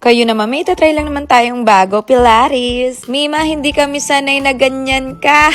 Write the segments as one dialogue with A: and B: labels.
A: Kayo naman, may itatry lang naman tayong bago, Pilates. Mima, hindi kami sanay na ganyan ka.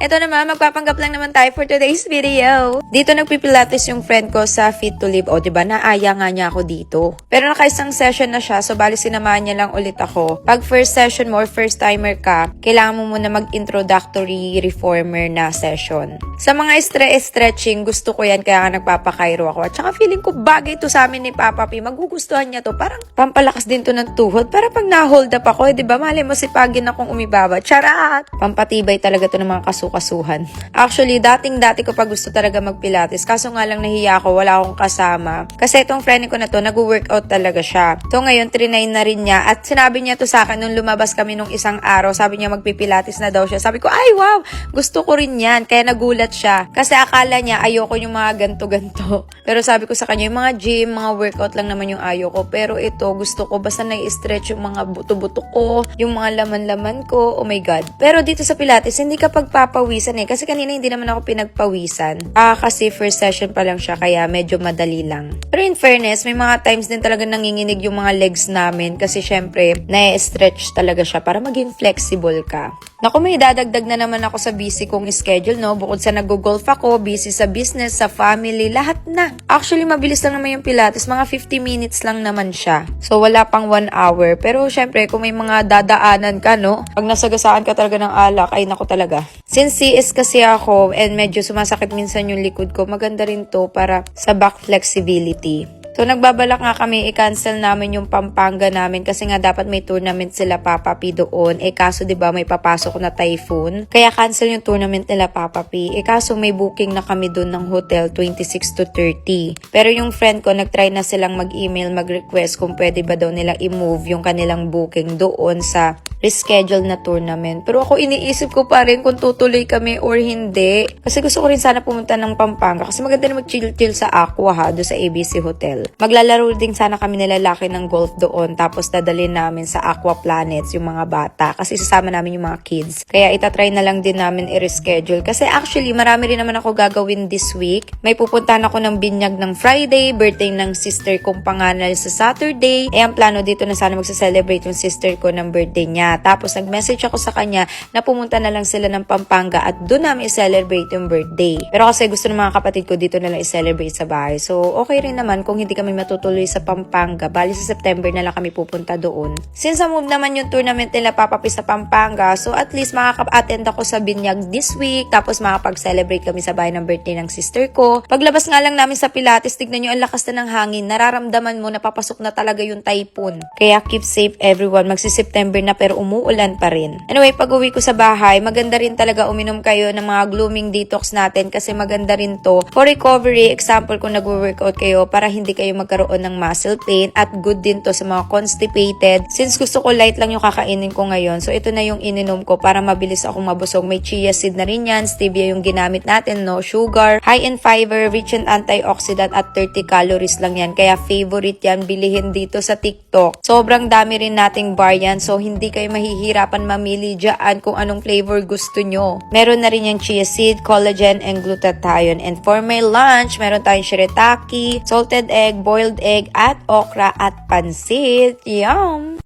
A: Ito naman, magpapanggap lang naman tayo for today's video. Dito nagpipilates yung friend ko sa Fit to Live. O, diba, naaya nga niya ako dito. Pero nakaisang session na siya, so bali sinamahan niya lang ulit ako. Pag first session mo or first timer ka, kailangan mo muna mag-introductory reformer na session. Sa mga stretching, gusto ko yan, kaya nga nagpapakairo ako. At saka feeling ko bagay to sa amin ni Papa P. Magugustuhan niya to. Parang pampalakas din to ng tuhod. Para pag na-hold up ako, diba, malay mo sipagin akong umibaba. Charat! Pampatibay talaga to ng mga kasuhan. Actually, dating-dati ko pa gusto talaga magpilates. Kaso nga lang nahiya ako, wala akong kasama. Kasi itong friend ko na to, nag-workout talaga siya. So ngayon, trinay na rin niya. At sinabi niya to sa akin nung lumabas kami nung isang araw. Sabi niya magpipilates na daw siya. Sabi ko, ay wow, gusto ko rin yan. Kaya nagulat siya. Kasi akala niya ayoko yung mga ganto-ganto. Pero sabi ko sa kanya, yung mga gym, mga workout lang naman yung ayoko. Pero ito, gusto ko basta nai-stretch yung mga buto-buto ko, yung mga laman-laman ko. Oh my God. Pero dito sa pilates, hindi ka pagpapawisan kasi kanina hindi naman ako pinagpawisan. Kasi first session pa lang siya kaya medyo madali lang. Pero in fairness, may mga times din talaga nanginginig yung mga legs namin kasi syempre, na-stretch talaga siya para maging flexible ka. Naku, may dadagdag na naman ako sa busy kong schedule, no? Bukod sa nag-golf ako, busy sa business, sa family, lahat na. Actually, mabilis lang naman yung pilates. Mga 50 minutes lang naman siya. So, wala pang 1 hour. Pero syempre, kung may mga dadaanan ka, no? Pag nasagasaan ka talaga ng alak, ay naku talaga. Since CS kasi ako and medyo sumasakit minsan yung likod ko, maganda rin to para sa back flexibility. So, nagbabalak nga kami i-cancel namin yung Pampanga namin kasi nga dapat may tournament sila Papa P doon. Kaso 'di ba may papasok na typhoon. Kaya cancel yung tournament nila Papa P. Kaso may booking na kami doon ng hotel 26 to 30. Pero yung friend ko nagtry na silang mag-email, mag-request kung pwede ba daw nilang i-move yung kanilang booking doon sa reschedule na tournament. Pero ako iniisip ko pa rin kung tutuloy kami or hindi. Kasi gusto ko rin sana pumunta ng Pampanga kasi maganda na mag-chill-chill sa Aqua doon sa ABC Hotel. Maglalaro din sana kami nilalaki ng golf doon tapos dadalhin namin sa Aqua Planets yung mga bata kasi sasama namin yung mga kids. Kaya itatry na lang din namin i-reschedule kasi actually marami rin naman ako gagawin this week. May pupuntahan ako ng binyag ng Friday, birthday ng sister kong panganay sa Saturday. Ang plano dito na sana magsa-celebrate yung sister ko ng birthday niya. Tapos nag-message ako sa kanya na pumunta na lang sila ng Pampanga at doon namin i-celebrate yung birthday. Pero kasi gusto ng mga kapatid ko dito na lang i-celebrate sa bahay. So okay rin naman kung hindi kami matutuloy sa Pampanga. Bali sa September na lang kami pupunta doon. Since move naman yung tournament nila Papa P sa Pampanga, so at least makaka-attend ako sa binyag this week. Tapos makapag-celebrate kami sa bahay ng birthday ng sister ko. Paglabas nga lang namin sa Pilates, tignan nyo ang lakas na ng hangin. Nararamdaman mo na papasok na talaga yung typhoon. Kaya keep safe everyone. Magsi-September na pero umuulan pa rin. Anyway, pag uwi ko sa bahay, maganda rin talaga uminom kayo ng mga glooming detox natin kasi maganda rin to for recovery. Example, kung nag-workout kayo para hindi kayo magkaroon ng muscle pain at good din to sa mga constipated. Since gusto ko light lang yung kakainin ko ngayon, so ito na yung ininom ko para mabilis akong mabusog. May chia seed na rin yan, stevia yung ginamit natin, no sugar, high in fiber, rich in antioxidant at 30 calories lang yan. Kaya favorite yan, bilihin dito sa TikTok. Sobrang dami rin nating bar yan, so hindi kayo mahihirapan mamili dyan kung anong flavor gusto nyo. Meron na rin yung chia seed, collagen, and glutathione. And for my lunch, meron tayong shirataki, salted egg, boiled egg, at okra at pansit. Yum!